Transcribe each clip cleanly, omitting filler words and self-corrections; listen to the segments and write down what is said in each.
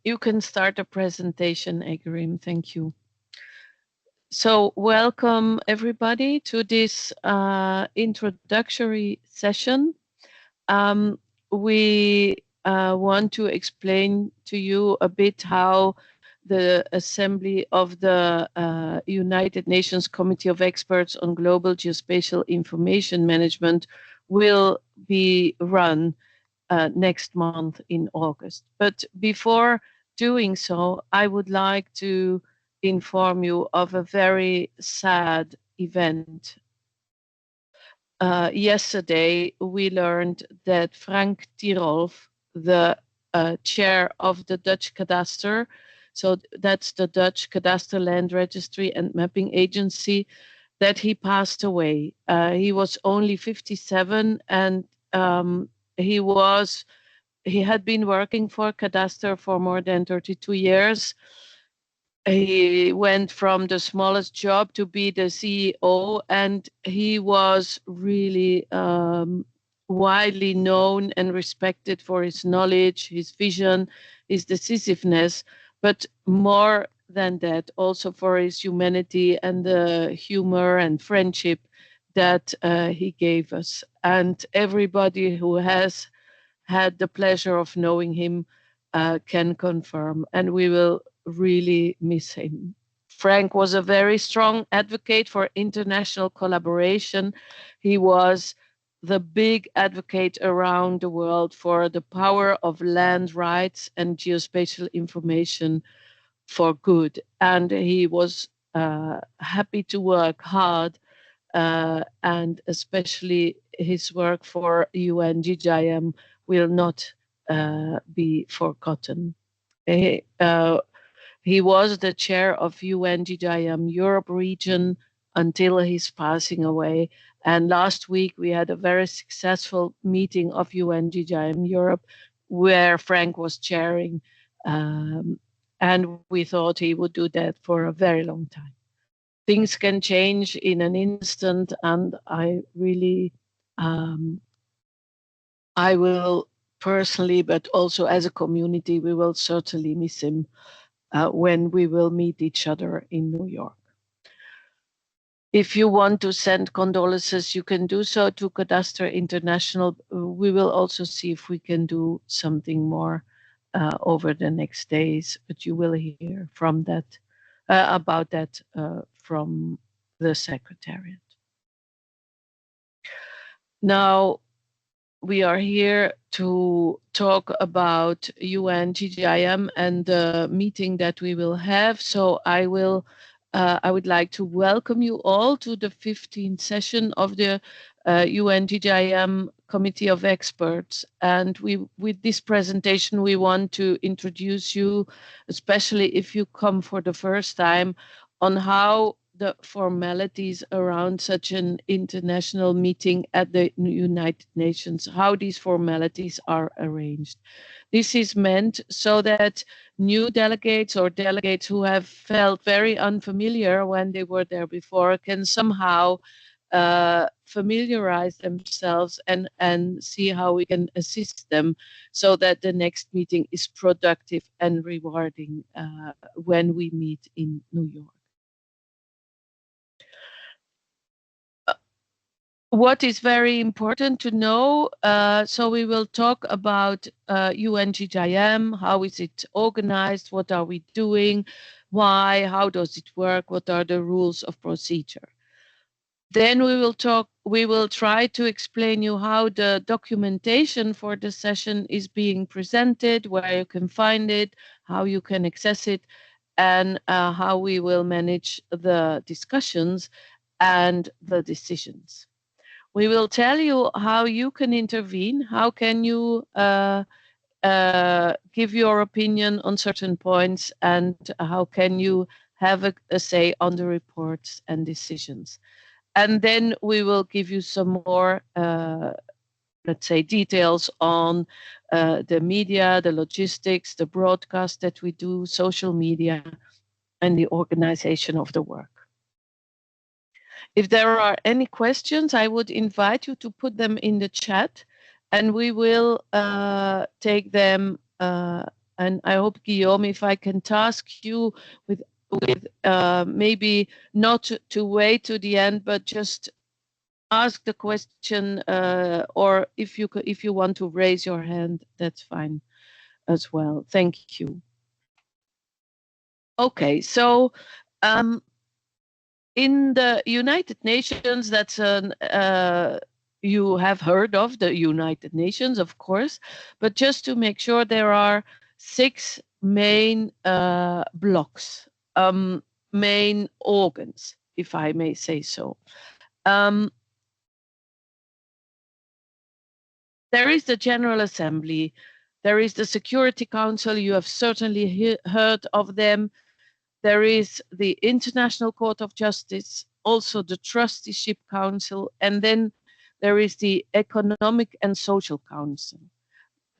You can start the presentation, Egrim. Thank you. So welcome everybody to this introductory session. We want to explain to you a bit how the Assembly of the United Nations Committee of Experts on Global Geospatial Information Management will be run next month in August. But before doing so, I would like to inform you of a very sad event. Yesterday, we learned that Frank Tirolf, the chair of the Dutch Cadastre, so that's the Dutch Cadastre Land Registry and Mapping Agency, that he passed away. He was only 57, and he had been working for Cadastre for more than 32 years. He went from the smallest job to be the CEO, and he was really widely known and respected for his knowledge, his vision, his decisiveness, but more than that, also for his humanity and the humor and friendship that he gave us. And everybody who has had the pleasure of knowing him can confirm, and we will really miss him. Frank was a very strong advocate for international collaboration. He was the big advocate around the world for the power of land rights and geospatial information for good. And he was happy to work hard, and especially his work for UN-GGIM will not be forgotten. He was the chair of UN-GGIM Europe region until his passing away. And last week we had a very successful meeting of UN-GGIM Europe where Frank was chairing. And we thought he would do that for a very long time. Things can change in an instant, and I really, I will personally, but also as a community, we will certainly miss him when we will meet each other in New York. If you want to send condolences, you can do so to Cadastre International. We will also see if we can do something more over the next days, but you will hear from that about that from the Secretariat. Now, we are here to talk about UN-GGIM and the meeting that we will have. So I would like to welcome you all to the 15th session of the UN-GGIM Committee of Experts. And with this presentation, we want to introduce you, especially if you come for the first time, on how the formalities around such an international meeting at the United Nations, how these formalities are arranged. This is meant so that new delegates or delegates who have felt very unfamiliar when they were there before can somehow familiarize themselves and see how we can assist them so that the next meeting is productive and rewarding when we meet in New York. What is very important to know, so we will talk about UN-GGIM, how is it organized, what are we doing, why, how does it work, what are the rules of procedure. Then we will try to explain you how the documentation for the session is being presented, where you can find it, how you can access it, and how we will manage the discussions and the decisions. We will tell you how you can intervene, how can you give your opinion on certain points, and how can you have a say on the reports and decisions. And then we will give you some more, let's say, details on the media, the logistics, the broadcast that we do, social media, and the organization of the work. If there are any questions, I would invite you to put them in the chat, and we will take them And I hope, Guillaume, if I can task you with maybe not to wait to the end, but just ask the question, or if you want to raise your hand, that's fine as well. Thank you. Okay, so in the United Nations, that's an you have heard of the United Nations, of course, but just to make sure, there are 6 main blocks, main organs, if I may say so. There is the General Assembly, there is the Security Council, you have certainly heard of them. There is the International Court of Justice, also the Trusteeship Council, and then there is the Economic and Social Council.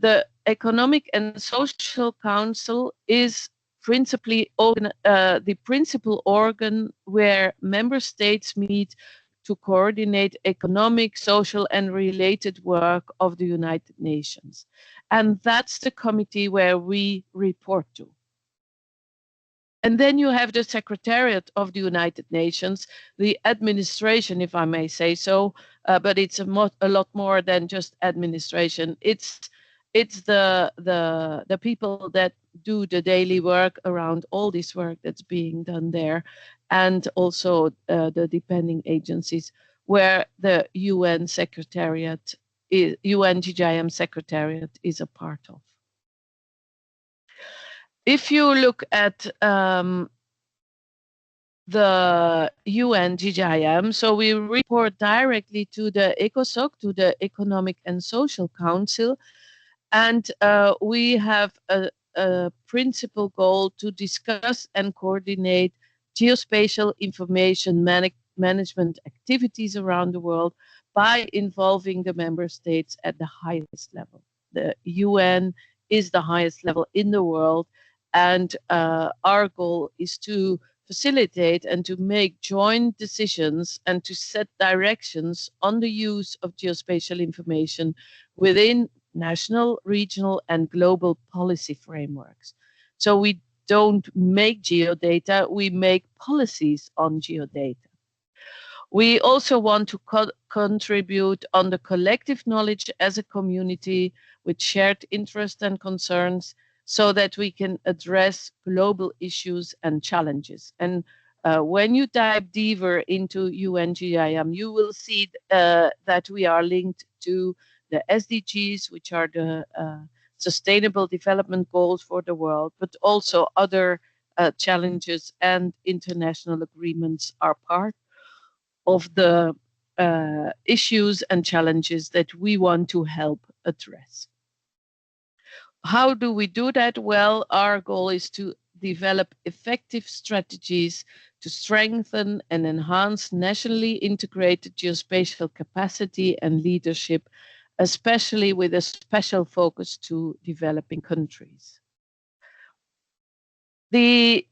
The Economic and Social Council is principally the principal organ where member states meet to coordinate economic, social, and related work of the United Nations. And that's the committee where we report to. And then you have the Secretariat of the United Nations, the administration, if I may say so, but it's a lot more than just administration. It's the people that do the daily work around all this work that's being done there, and also the depending agencies where the UN Secretariat, UN-GGIM Secretariat is a part of. If you look at the UN-GGIM, so we report directly to the ECOSOC, to the Economic and Social Council, and we have a principal goal to discuss and coordinate geospatial information management activities around the world by involving the member states at the highest level. The UN is the highest level in the world, and our goal is to facilitate and to make joint decisions and to set directions on the use of geospatial information within national, regional, and global policy frameworks. So we don't make geodata, we make policies on geodata. We also want to contribute on the collective knowledge as a community with shared interests and concerns, so that we can address global issues and challenges. And when you dive deeper into UN-GGIM, you will see that we are linked to the SDGs, which are the Sustainable Development Goals for the world, but also other challenges and international agreements are part of the issues and challenges that we want to help address. How do we do that? Well, our goal is to develop effective strategies to strengthen and enhance nationally integrated geospatial capacity and leadership, especially with a special focus to developing countries. The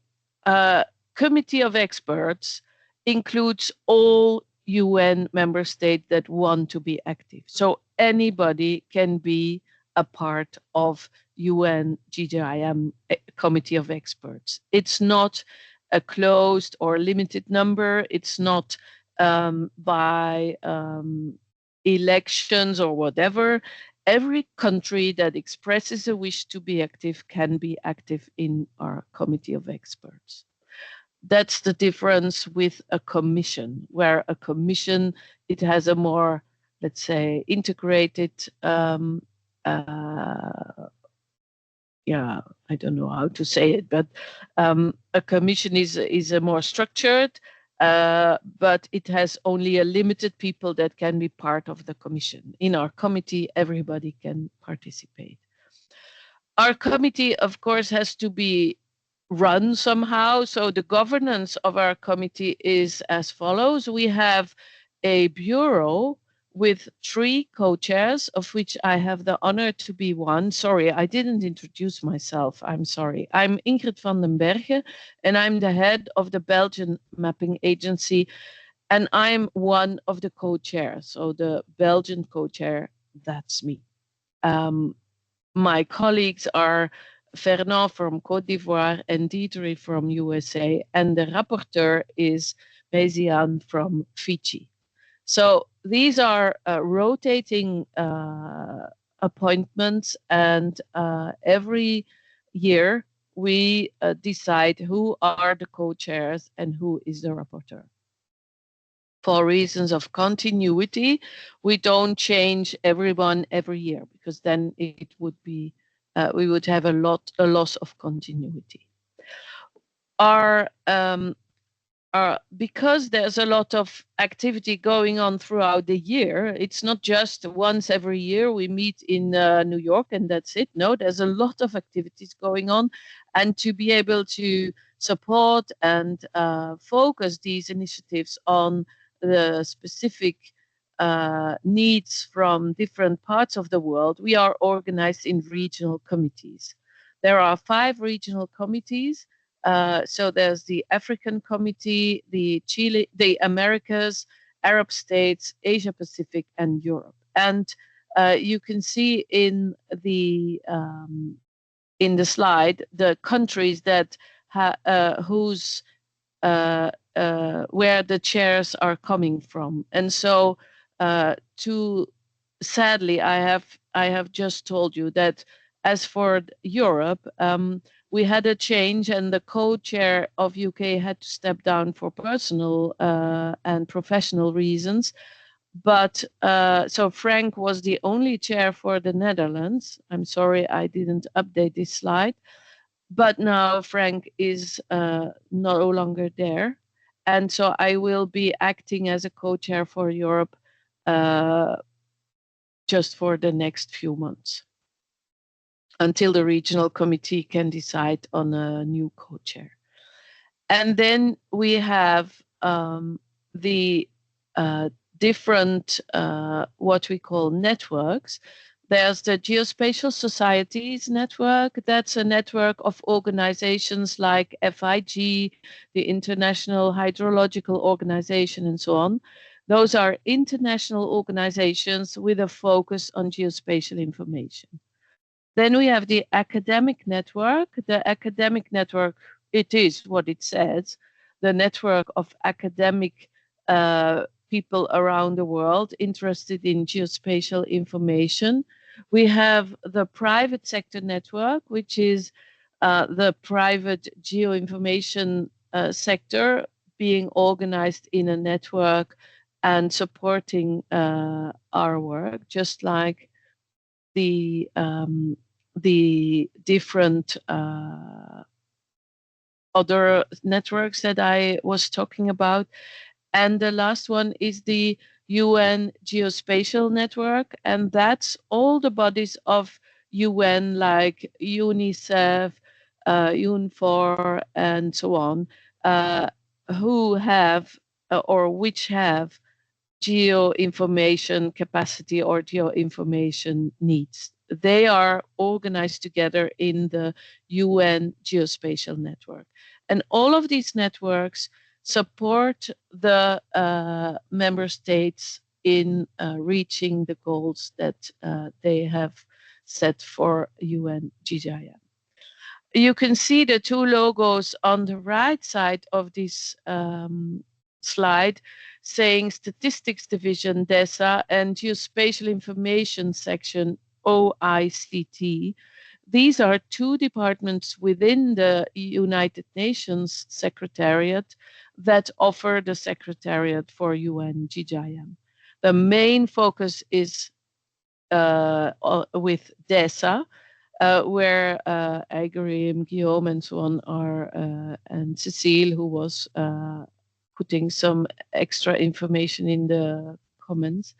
committee of experts includes all UN member states that want to be active. So anybody can be a part of UN-GGIM committee of experts. It's not a closed or limited number. It's not by elections or whatever. Every country that expresses a wish to be active can be active in our committee of experts. That's the difference with a commission, where a commission, it has a more, let's say, integrated, yeah, I don't know how to say it, but a commission is a more structured, but it has only a limited people that can be part of the commission. In our committee, everybody can participate. Our committee, of course, has to be run somehow. So the governance of our committee is as follows. We have a bureau with 3 co-chairs, of which I have the honor to be one. Sorry, I didn't introduce myself. I'm sorry. I'm Ingrid van den Bergen, and I'm the head of the Belgian Mapping Agency, and I'm one of the co-chairs. So the Belgian co-chair, that's me. My colleagues are Fernand from Côte d'Ivoire and Dietrich from USA, and the rapporteur is Meziane from Fiji. So these are rotating appointments, and every year we decide who are the co-chairs and who is the rapporteur. For reasons of continuity, we don't change everyone every year, because then it would be we would have a loss of continuity. Because there's a lot of activity going on throughout the year, it's not just once every year we meet in New York and that's it. No, there's a lot of activities going on, and to be able to support and focus these initiatives on the specific needs from different parts of the world, we are organized in regional committees. There are 5 regional committees. So there's the African Committee, the Chile, the Americas, Arab states, Asia Pacific, and Europe. And you can see in the slide the countries that where the chairs are coming from. And so, sadly, I have just told you that as for Europe, we had a change, and the co-chair of UK had to step down for personal and professional reasons. But so Frank was the only chair for the Netherlands. I'm sorry I didn't update this slide. But now Frank is no longer there. And so I will be acting as a co-chair for Europe just for the next few months, until the regional committee can decide on a new co-chair. And then we have the different, what we call networks. There's the Geospatial Societies Network. That's a network of organizations like FIG, the International Hydrological Organization, and so on. Those are international organizations with a focus on geospatial information. Then we have the academic network. The academic network, it is what it says, the network of academic people around the world interested in geospatial information. We have the private sector network, which is the private geoinformation sector being organized in a network and supporting our work, just like the different other networks that I was talking about. And the last one is the UN Geospatial Network, and that's all the bodies of UN like UNICEF, UNFOR, and so on, who have or which have geoinformation capacity or geoinformation needs. They are organized together in the UN Geospatial Network. And all of these networks support the member states in reaching the goals that they have set for UN-GGIM. You can see the 2 logos on the right side of this slide saying Statistics Division, DESA, and Geospatial Information Section, OICT. These are 2 departments within the United Nations Secretariat that offer the Secretariat for UN-GGIM. The main focus is with DESA, where Igrim, Guillaume, and so on are, and Cecile, who was putting some extra information in the comments,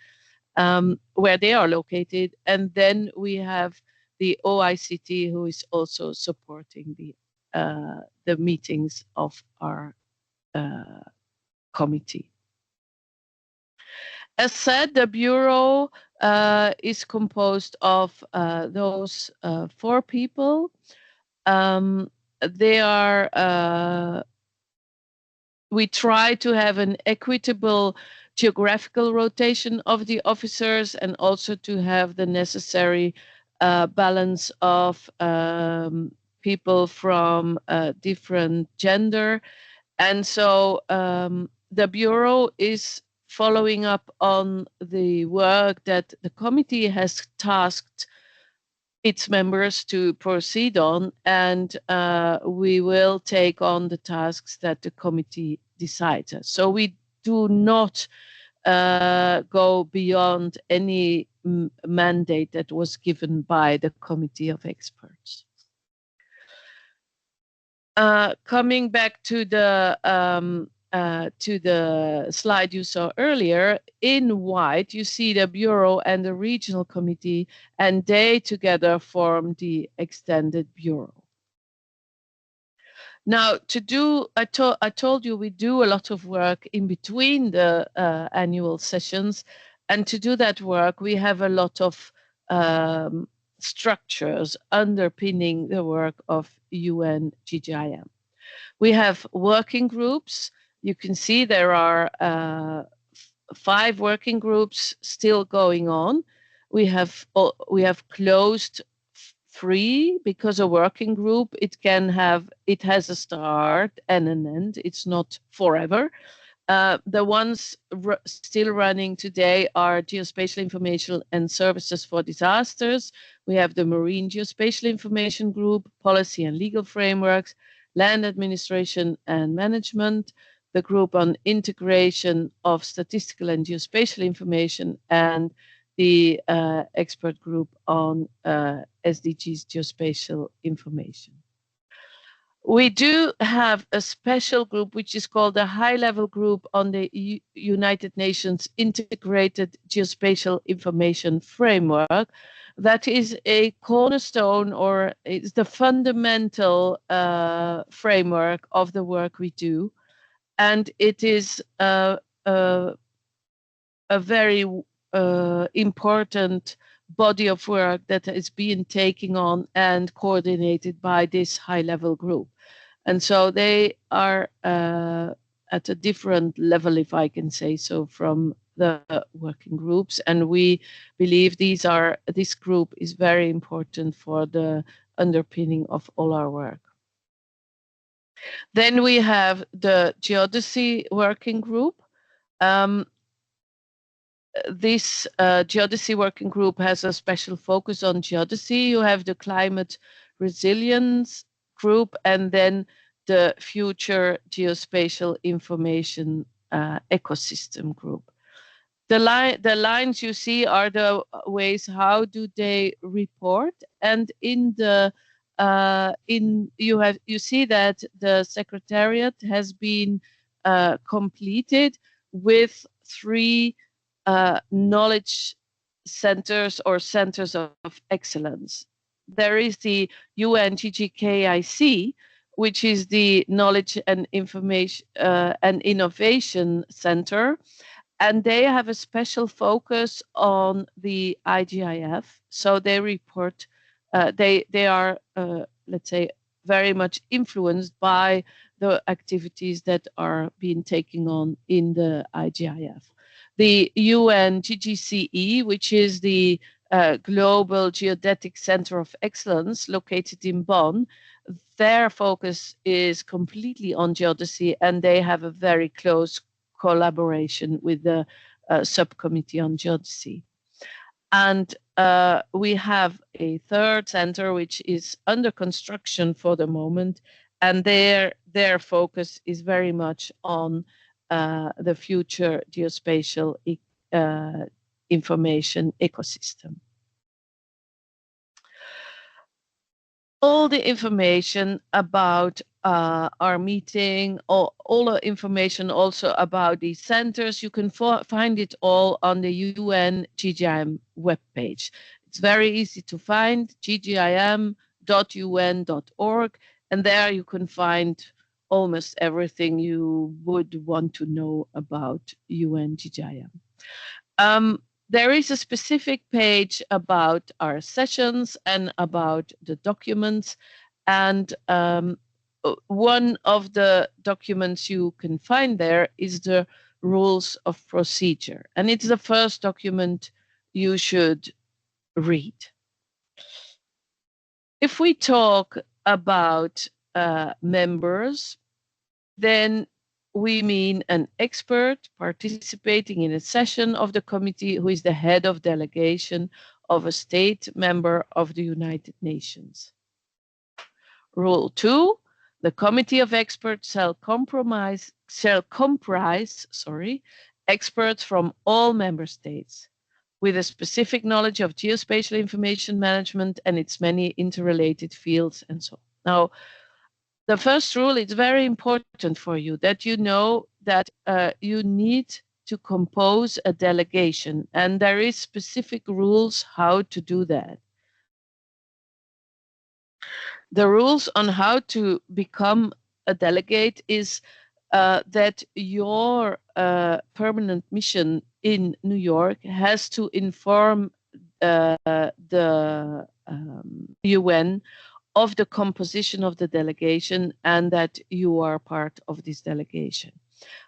where they are located. And then we have the OICT, who is also supporting the meetings of our committee. As said, the Bureau is composed of those 4 people. They are we try to have an equitable geographical rotation of the officers, and also to have the necessary balance of people from different gender. And so the Bureau is following up on the work that the committee has tasked its members to proceed on, and we will take on the tasks that the committee decides. So we do not go beyond any mandate that was given by the committee of experts. Coming back to the slide you saw earlier, in white you see the Bureau and the Regional Committee, and they together form the Extended Bureau. Now, I told you we do a lot of work in between the annual sessions, and to do that work, we have a lot of structures underpinning the work of UN-GGIM. We have working groups. You can see there are 5 working groups still going on. We have closed 3, because a working group, it has a start and an end. It's not forever. The ones still running today are Geospatial Information and Services for Disasters. We have the Marine Geospatial Information Group, Policy and Legal Frameworks, Land Administration and Management, the Group on Integration of Statistical and Geospatial Information, and the expert group on SDGs geospatial information. We do have a special group which is called the High-Level Group on the United Nations Integrated Geospatial Information Framework. That is a cornerstone, or it's the fundamental framework of the work we do. And it is a very important body of work that is being taken on and coordinated by this high-level group. And so they are at a different level, if I can say so, from the working groups. And we believe this group is very important for the underpinning of all our work. Then we have the Geodesy Working Group. This Geodesy Working Group has a special focus on geodesy. You have the Climate Resilience Group, and then the Future Geospatial Information Ecosystem Group. The lines you see are the ways how do they report, and in the you see that the Secretariat has been completed with 3 knowledge centers or centers of excellence. There is the UN-GGIM, which is the Knowledge and Information and Innovation Center, and they have a special focus on the IGIF. So they report, they are, let's say, very much influenced by the activities that are being taken on in the IGIF. The UN-GGCE, which is the Global Geodetic Center of Excellence located in Bonn, their focus is completely on geodesy, and they have a very close collaboration with the subcommittee on geodesy. And we have a 3rd center which is under construction for the moment, and their focus is very much on the future geospatial information ecosystem. All the information about our meeting, all the information also about these centers, you can find it all on the UN-GGIM webpage. It's very easy to find, ggim.un.org, and there you can find almost everything you would want to know about UN-GGIM. There is a specific page about our sessions and about the documents, and one of the documents you can find there is the Rules of Procedure, and it's the first document you should read. If we talk about members, then we mean an expert participating in a session of the committee who is the head of delegation of a state member of the United Nations. Rule 2, the committee of experts shall comprise experts from all member states with a specific knowledge of geospatial information management and its many interrelated fields and so on. Now, the first rule, it's very important for you that you know that you need to compose a delegation, and there is specific rules how to do that. The rules on how to become a delegate is that your permanent mission in New York has to inform the UN of the composition of the delegation and that you are part of this delegation.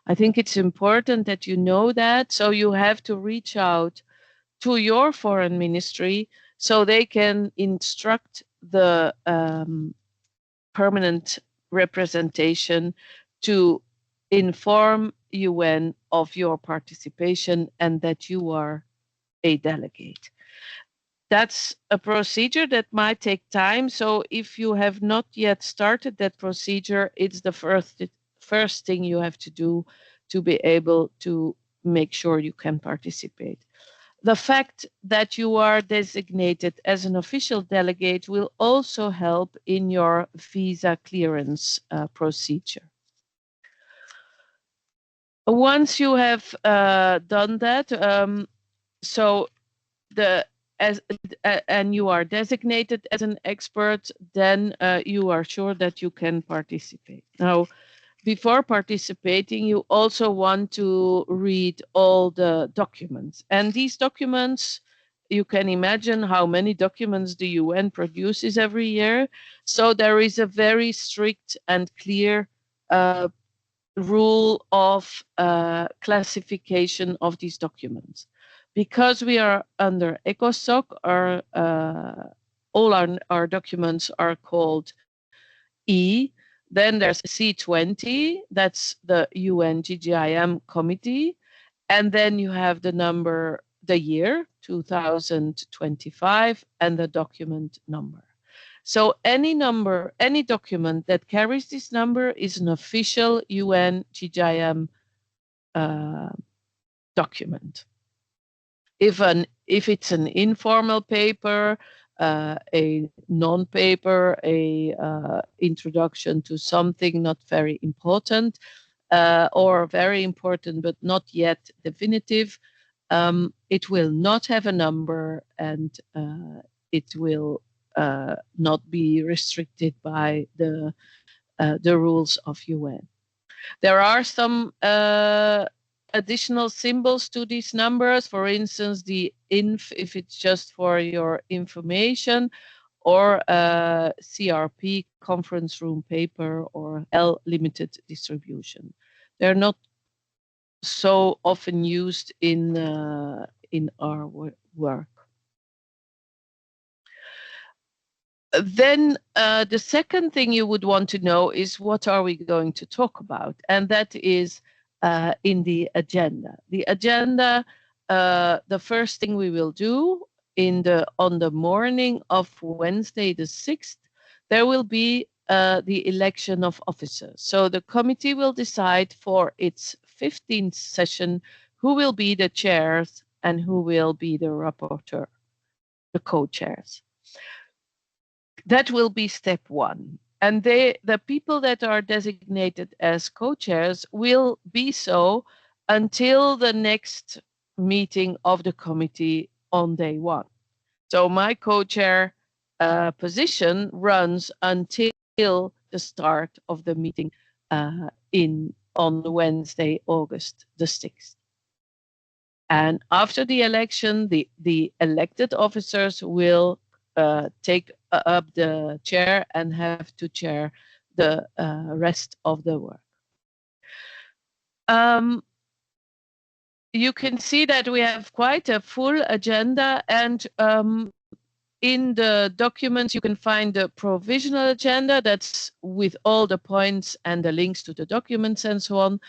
I think it's important that you know that, so you have to reach out to your foreign ministry so they can instruct the permanent representation to inform UN of your participation and that you are a delegate. That's a procedure that might take time. So if you have not yet started that procedure, it's the first thing you have to do to be able to make sure you can participate. The fact that you are designated as an official delegate will also help in your visa clearance procedure. Once you have done that, and you are designated as an expert, then you are sure that you can participate. Now, before participating, you also want to read all the documents. And these documents, you can imagine how many documents the UN produces every year. So there is a very strict and clear rule of classification of these documents. Because we are under ECOSOC, all our documents are called E. Then there's C20, that's the UN-GGIM committee. And then you have the number, the year, 2025, and the document number. So any number, any document that carries this number is an official UN-GGIM document. If it's an informal paper, a non-paper, a introduction to something not very important, or very important but not yet definitive, it will not have a number, and it will not be restricted by the rules of UN. There are some additional symbols to these numbers. For instance, the INF, if it's just for your information, or CRP, conference room paper, or L, limited distribution. They're not so often used in our work. Then the second thing you would want to know is what are we going to talk about? And that is in the agenda. The agenda, the first thing we will do on the morning of Wednesday the 6th, there will be the election of officers. So the committee will decide for its 15th session who will be the chairs and who will be the rapporteur, the co-chairs. That will be step one. And the people that are designated as co-chairs will be so until the next meeting of the committee on day one. So my co-chair position runs until the start of the meeting on Wednesday, August the 6th. And after the election, the elected officers will take up the chair and have to chair the rest of the work. You can see that we have quite a full agenda, and in the documents, you can find the provisional agenda. That's with all the points and the links to the documents and so on.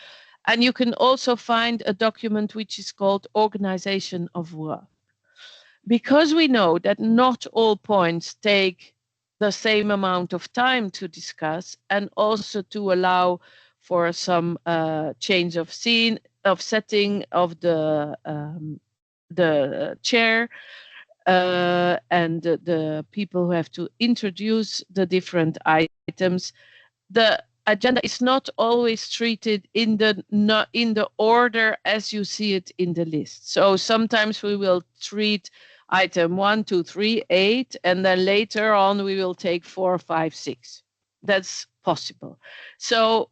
And you can also find a document which is called Organization of Work. Because we know that not all points take the same amount of time to discuss, and also to allow for some change of scene, of setting of the chair, and the people who have to introduce the different items. The agenda is not always treated in the order as you see it in the list. So sometimes we will treat item 1, 2, 3, 8, and then later on we will take 4, 5, 6. That's possible. So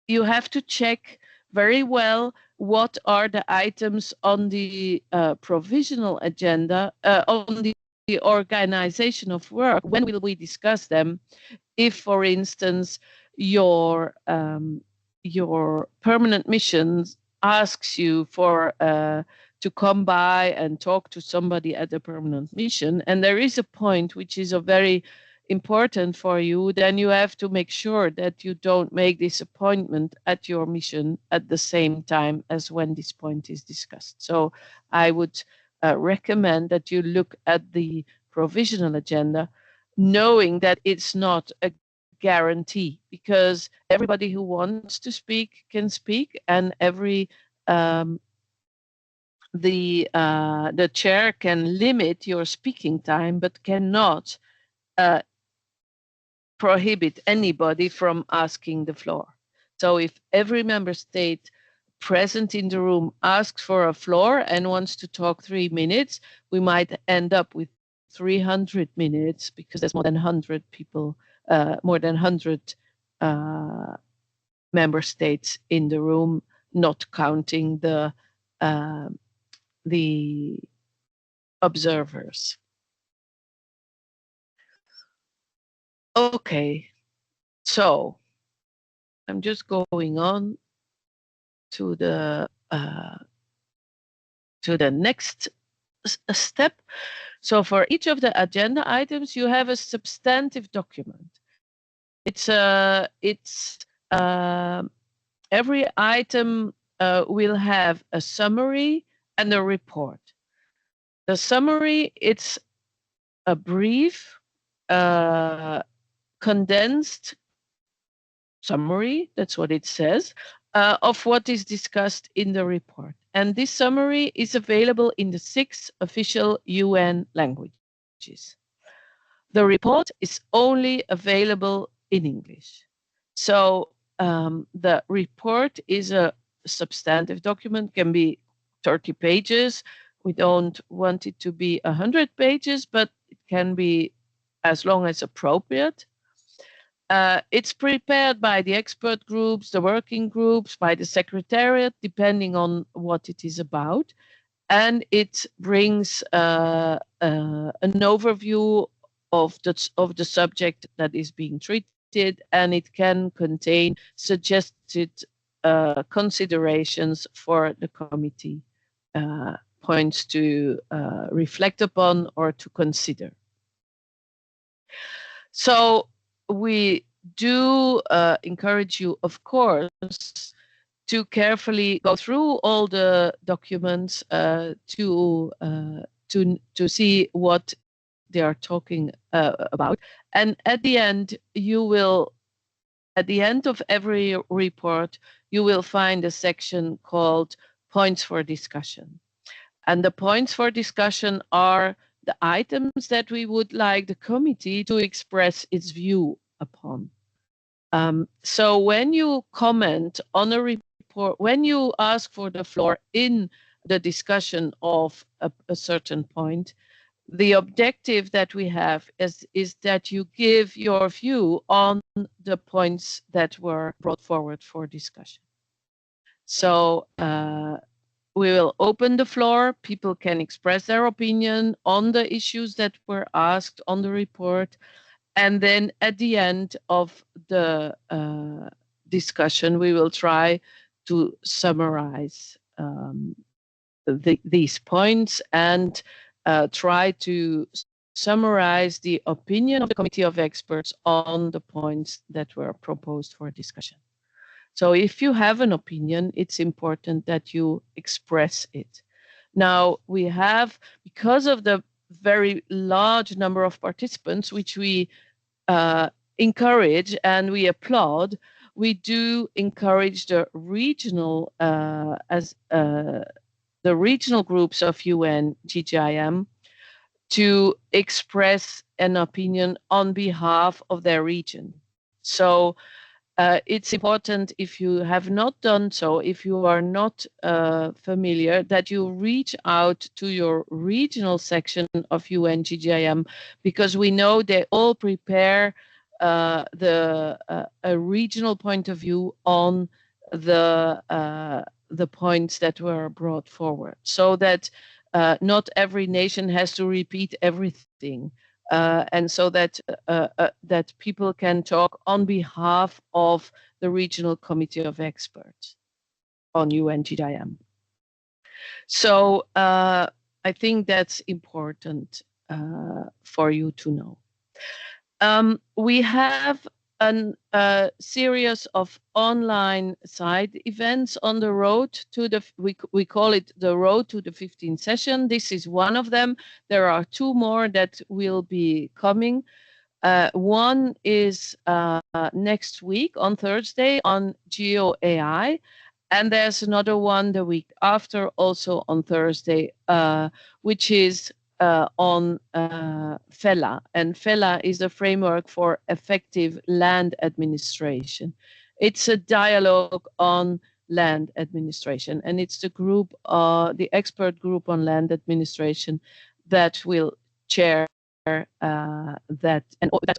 you have to check very well what are the items on the provisional agenda, on the organization of work. When will we discuss them? If, for instance, your permanent mission asks you for to come by and talk to somebody at the permanent mission, and there is a point which is a very important for you, then you have to make sure that you don't make this appointment at your mission at the same time as when this point is discussed. So I would recommend that you look at the provisional agenda, knowing that it's not a guarantee, because everybody who wants to speak can speak, and the chair can limit your speaking time, but cannot prohibit anybody from asking the floor. So if every member state present in the room asks for a floor and wants to talk 3 minutes, we might end up with 300 minutes, because there's more than 100 people, more than 100 member states in the room, not counting the observers. Okay, so I'm just going on to the next step. So for each of the agenda items, you have a substantive document. It's every item will have a summary and a report. The summary, it's a brief, condensed summary, that's what it says, of what is discussed in the report. And this summary is available in the 6 official UN languages. The report is only available in English. So the report is a substantive document, can be 30 pages. We don't want it to be 100 pages, but it can be as long as appropriate. It's prepared by the expert groups, the working groups, by the secretariat, depending on what it is about. And it brings an overview of the subject that is being treated, and it can contain suggested considerations for the committee, points to reflect upon or to consider. So we do encourage you, of course, to carefully go through all the documents to see what they are talking about. And at the end, at the end of every report, you will find a section called Points for Discussion. And the points for discussion are the items that we would like the committee to express its view upon. So when you comment on a report, when you ask for the floor in the discussion of a certain point, the objective that we have is that you give your view on the points that were brought forward for discussion. So we will open the floor. People can express their opinion on the issues that were asked on the report. And then at the end of the discussion, we will try to summarize these points and try to summarize the opinion of the committee of experts on the points that were proposed for discussion. So if you have an opinion, it's important that you express it. Now we have, because of the very large number of participants, which we encourage and we applaud, we do encourage the regional the regional groups of UN-GGIM to express an opinion on behalf of their region. So it's important, if you have not done so, if you are not familiar, that you reach out to your regional section of UN-GGIM, because we know they all prepare a regional point of view on the points that were brought forward, so that not every nation has to repeat everything. And so that that people can talk on behalf of the regional committee of experts on UN-GGIM. So I think that's important for you to know. We have a series of online side events on the road to the, we call it the road to the 15th session. This is one of them. There are two more that will be coming. One is next week on Thursday on GeoAI, and there's another one the week after, also on Thursday, which is on FELA. And FELA is a framework for effective land administration. It's a dialogue on land administration, and it's the group, the expert group on land administration, that will chair that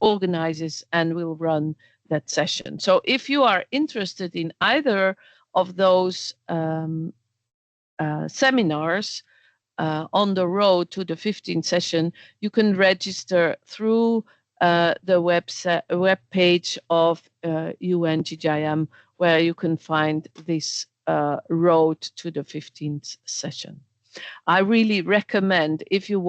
organizes and will run that session. So if you are interested in either of those seminars on the road to the 15th session, you can register through the web page of UN-GGIM, where you can find this road to the 15th session. I really recommend, if you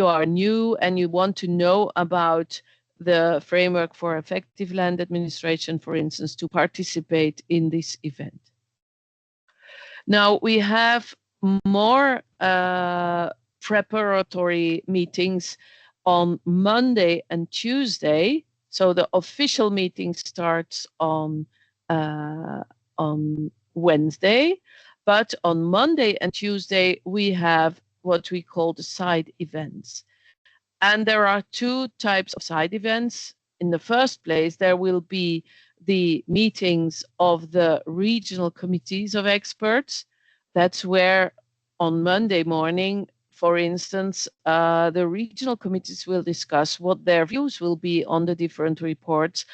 are new and you want to know about the framework for effective land administration, for instance, to participate in this event. Now we have more preparatory meetings on Monday and Tuesday. So the official meeting starts on Wednesday. But on Monday and Tuesday, we have what we call the side events. And there are two types of side events. In the first place, there will be the meetings of the regional committees of experts. That's where on Monday morning, for instance, the regional committees will discuss what their views will be on the different reports.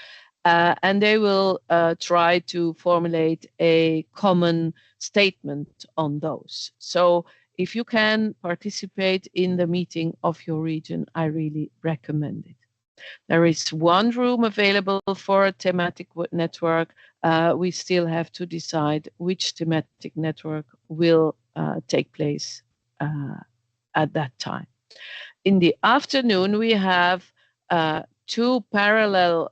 And they will try to formulate a common statement on those. So if you can participate in the meeting of your region, I really recommend it. There is one room available for a thematic network. We still have to decide which thematic network will take place at that time. In the afternoon, we have two parallel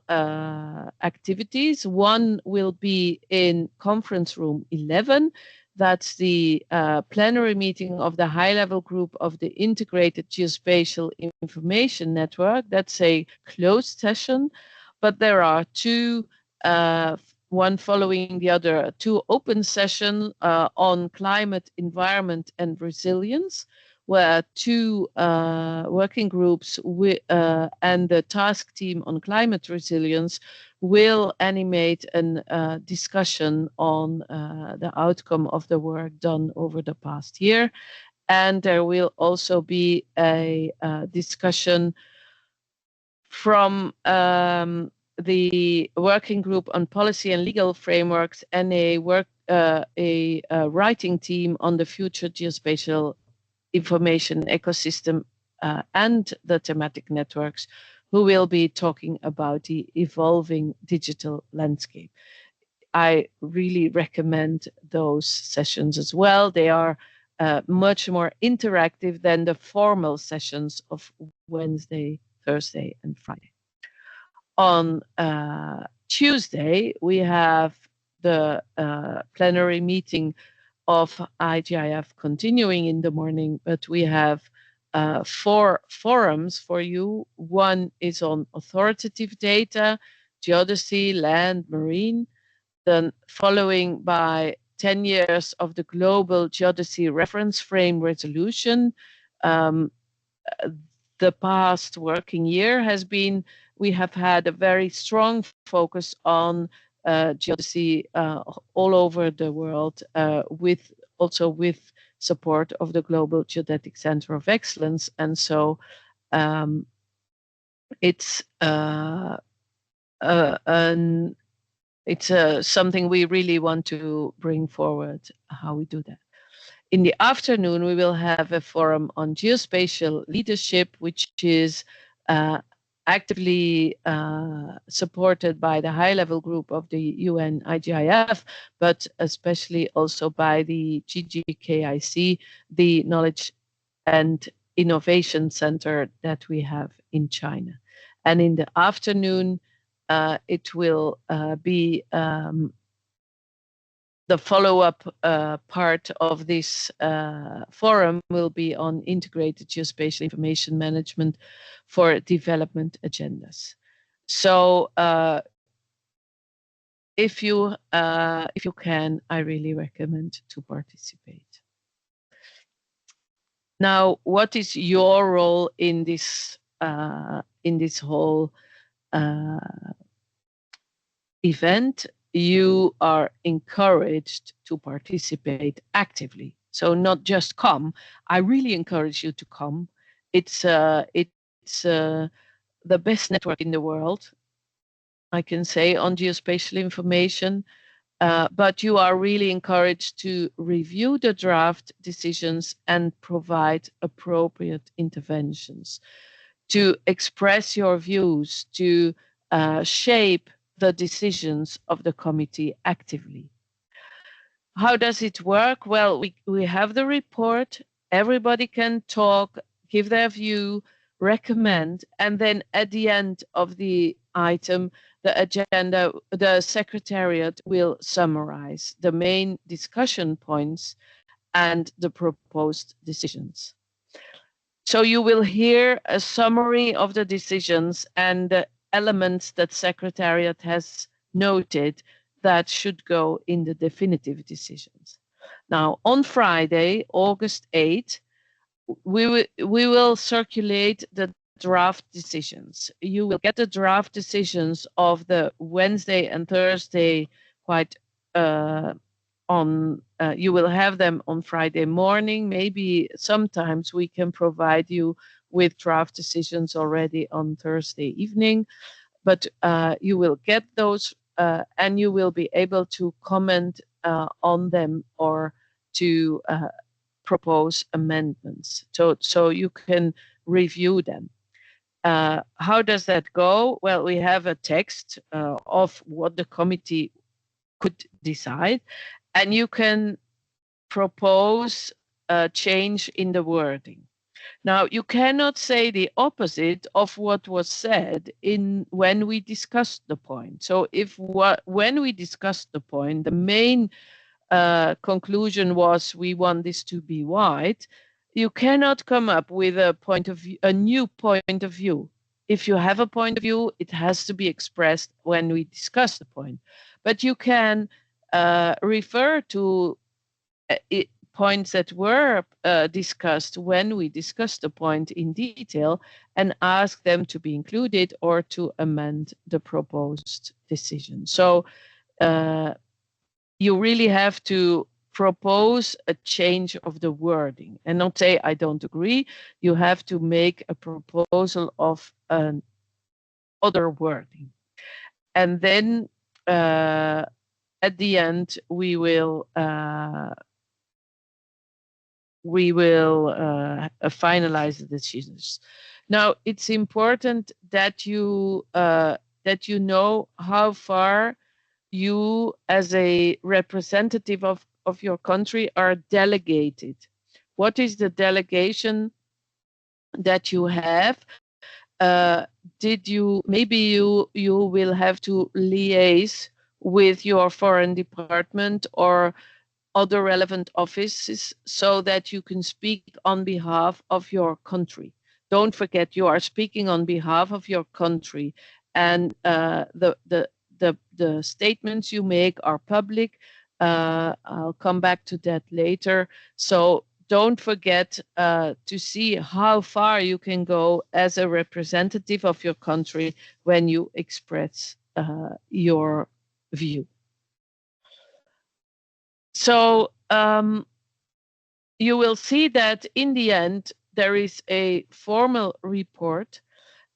activities. One will be in conference room 11. That's the plenary meeting of the high-level group of the Integrated Geospatial Information Network. That's a closed session, but there are two, one following the other, two open sessions on climate, environment, and resilience, where two working groups and the task team on climate resilience will animate a discussion on the outcome of the work done over the past year. And there will also be a discussion from the working group on policy and legal frameworks and a writing team on the future geospatial information ecosystem and the thematic networks, who will be talking about the evolving digital landscape. I really recommend those sessions as well. They are much more interactive than the formal sessions of Wednesday, Thursday, and Friday. On Tuesday, we have the plenary meeting of IGIF continuing in the morning, but we have 4 forums for you. One is on authoritative data, geodesy, land, marine, then following by 10 years of the Global Geodesy Reference Frame Resolution. The past working year has been, we have had a very strong focus on geodesy all over the world, with support of the Global Geodetic Center of Excellence. And so it's something we really want to bring forward, how we do that. In the afternoon, we will have a forum on geospatial leadership, which is actively supported by the high-level group of the UN-GGIM, but especially also by the GGIC, the Knowledge and Innovation Center that we have in China. And in the afternoon, it will be the follow-up part of this forum will be on integrated geospatial information management for development agendas. So if you can, I really recommend to participate. Now, what is your role in this whole event? You are encouraged to participate actively. So not just come. I really encourage you to come. It's the best network in the world, I can say, on geospatial information. But you are really encouraged to review the draft decisions and provide appropriate interventions, to express your views, to shape the decisions of the committee actively. How does it work? Well, we have the report, everybody can talk, give their view, recommend, and then at the end of the item, the agenda, the secretariat will summarize the main discussion points and the proposed decisions. So you will hear a summary of the decisions and the elements that Secretariat has noted that should go in the definitive decisions. Now, on Friday, August 8th, we will circulate the draft decisions. You will get the draft decisions of the Wednesday and Thursday quite you will have them on Friday morning. Maybe sometimes we can provide you with draft decisions already on Thursday evening, but you will get those and you will be able to comment on them or to propose amendments. So you can review them. How does that go? Well, we have a text of what the committee could decide, and you can propose a change in the wording. Now, you cannot say the opposite of what was said when we discussed the point. So when we discussed the point, the main conclusion was we want this to be white. You cannot come up with a new point of view. If you have a point of view, it has to be expressed when we discuss the point. But you can refer to points that were discussed when we discussed the point in detail and ask them to be included or to amend the proposed decision. So you really have to propose a change of the wording and not say, I don't agree. You have to make a proposal of other wording. And then at the end, we will finalize the decisions. Now, it's important that you know how far you, as a representative of your country, are delegated. What is the delegation that you have, maybe you will have to liaise with your foreign department or other relevant offices so that you can speak on behalf of your country. Don't forget, you are speaking on behalf of your country, and the statements you make are public. I'll come back to that later. So don't forget to see how far you can go as a representative of your country when you express your view. So you will see that in the end, there is a formal report,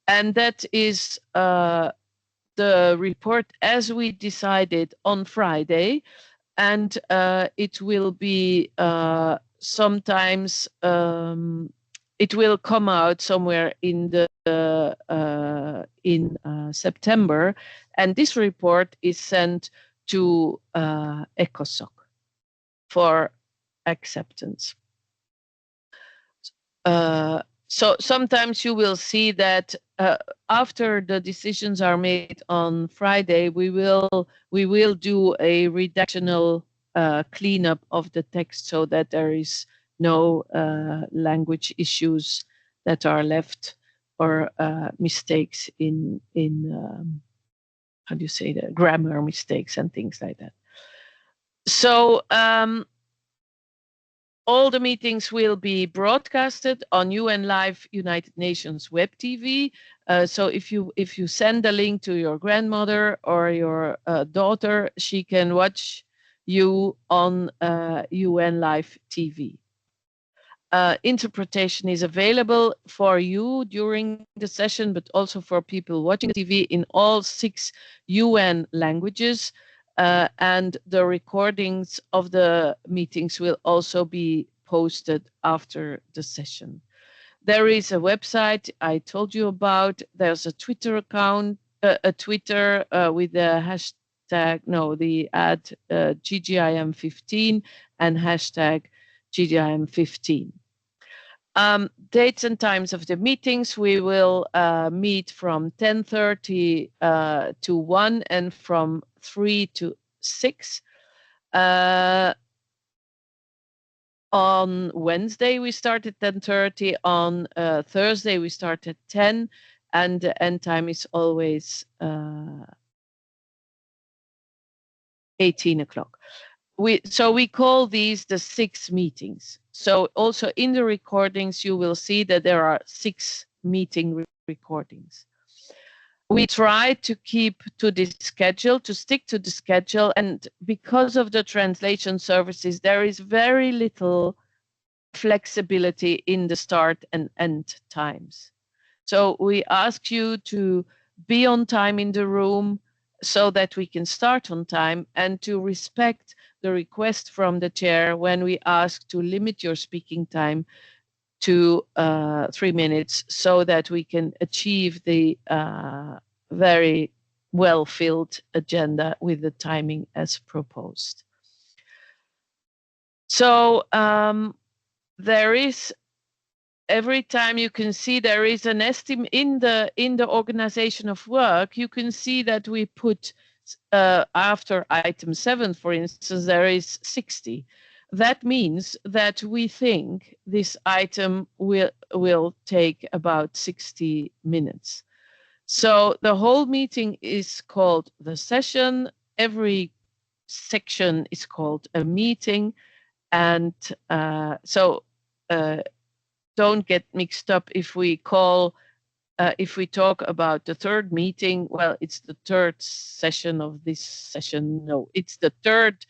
and that is the report as we decided on Friday, and it will be sometimes it will come out somewhere in September, and this report is sent to ECOSOC for acceptance. So sometimes you will see that after the decisions are made on Friday, we will do a redactional cleanup of the text so that there is no language issues that are left or mistakes in how do you say that, grammar mistakes and things like that. So all the meetings will be broadcasted on UN Live United Nations Web TV. So if you send a link to your grandmother or your daughter, she can watch you on UN Live TV. Interpretation is available for you during the session, but also for people watching the TV in all 6 UN languages. And the recordings of the meetings will also be posted after the session. There is a website I told you about. There's a Twitter account, Twitter with the hashtag, the ad GGIM15 and hashtag GGIM15. Dates and times of the meetings: we will meet from 10:30 to 1 and from 3 to 6. On Wednesday, we start at 10:30. On Thursday, we start at 10, and the end time is always 18 o'clock. So we call these the 6 meetings. So also in the recordings, you will see that there are 6 meeting recordings. We try to keep to this schedule, to stick to the schedule, and because of the translation services, there is very little flexibility in the start and end times. So we ask you to be on time in the room so that we can start on time, and to respect the request from the chair when we ask to limit your speaking time to 3 minutes so that we can achieve the very well-filled agenda with the timing as proposed. So there is, every time you can see there is an estimate in the organization of work, you can see that we put after item 7, for instance, there is 60. That means that we think this item will take about 60 minutes. So the whole meeting is called the session. Every section is called a meeting. And don't get mixed up if we talk about the 3rd meeting. Well, it's the 3rd session of this session. No, it's the 3rd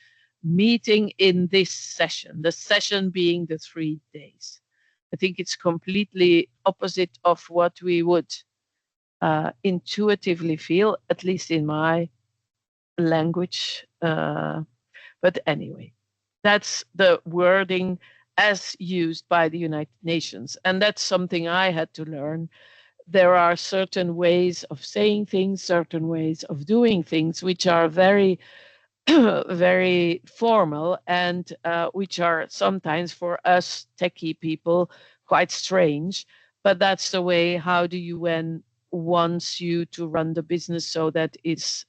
meeting in this session, the session being the 3 days. I think it's completely opposite of what we would intuitively feel, at least in my language. But anyway, that's the wording as used by the United Nations. And that's something I had to learn. There are certain ways of saying things, certain ways of doing things, which are very, very formal, and which are sometimes for us techie people quite strange. but that's the way how the UN wants you to run the business so that it's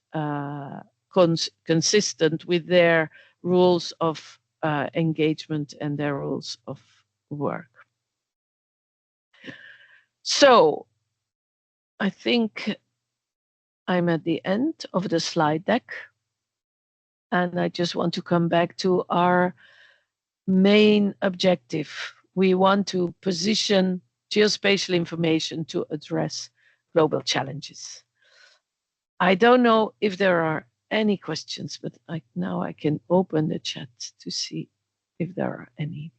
consistent with their rules of engagement and their rules of work. So I think I'm at the end of the slide deck, and I just want to come back to our main objective. We want to position geospatial information to address global challenges. I don't know if there are any questions, but now I can open the chat to see if there are any.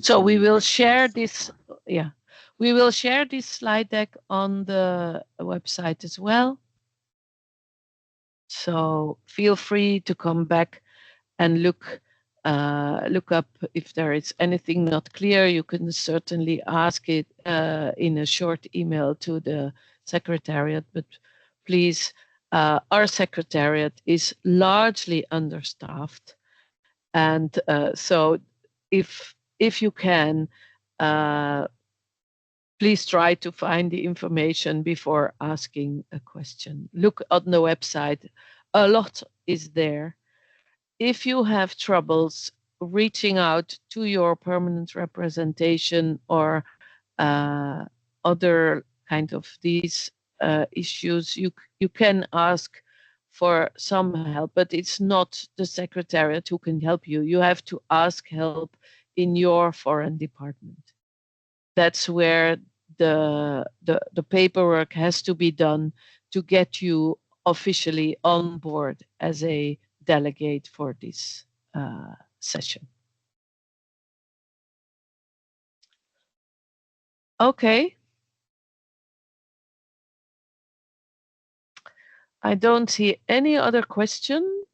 So we will share this, we will share this slide deck on the website as well. So feel free to come back and look up if there is anything not clear. You can certainly ask it in a short email to the secretariat, but please, our secretariat is largely understaffed, and so if you can, please try to find the information before asking a question. Look on the website, a lot is there. If you have troubles reaching out to your permanent representation or other kind of these issues, you can ask for some help, but it's not the secretariat who can help you. You have to ask help in your foreign department. That's where the paperwork has to be done to get you officially on board as a delegate for this session. Okay. I don't see any other question.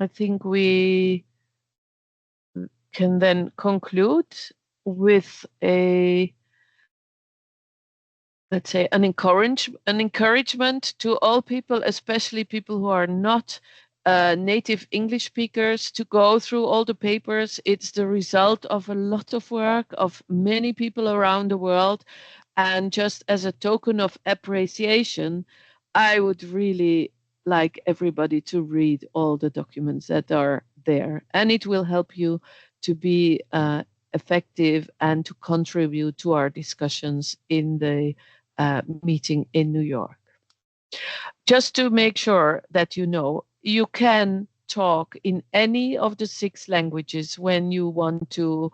I think we can then conclude with a, let's say, an encouragement to all people, especially people who are not native English speakers, to go through all the papers. It's the result of a lot of work of many people around the world. And just as a token of appreciation, I would really like everybody to read all the documents that are there. And it will help you to be effective and to contribute to our discussions in the meeting in New York. Just to make sure that you know, you can talk in any of the 6 languages when you want to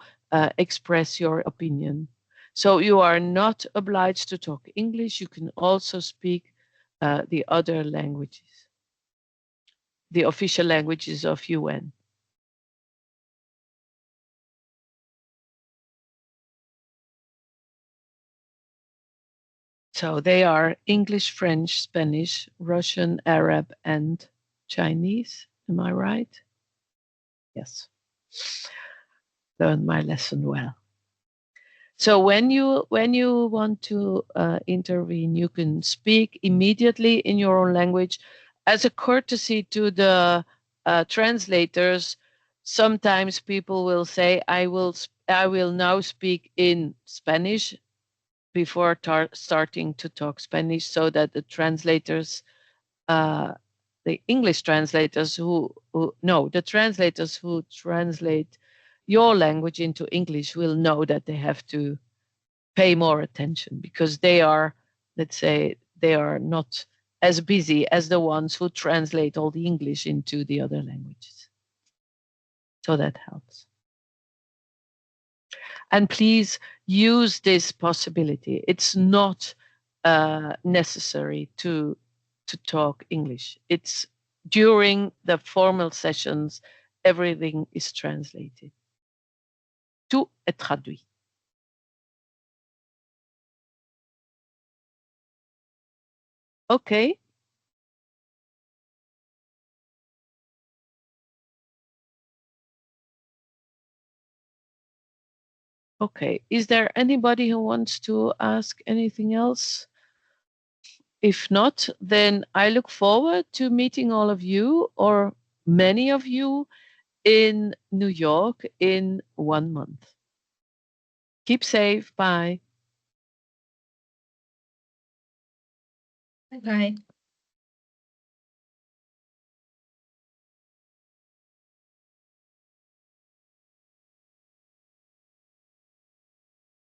express your opinion. So you are not obliged to talk English. You can also speak the other languages, the official languages of UN. So they are English, French, Spanish, Russian, Arab, and Chinese. Am I right? Yes. Learned my lesson well. So when you want to intervene, you can speak immediately in your own language. As a courtesy to the translators, sometimes people will say, I will now speak in Spanish before starting to talk Spanish, so that the translators, the English translators the translators who translate your language into English will know that they have to pay more attention, because they are, let's say, they are not as busy as the ones who translate all the English into the other languages. So that helps. And please use this possibility. It's not necessary to talk English. It's during the formal sessions, everything is translated. Tout est traduit. Okay. Okay, is there anybody who wants to ask anything else? If not, then I look forward to meeting all of you, or many of you, in New York in 1 month. Keep safe. Bye. Bye-bye.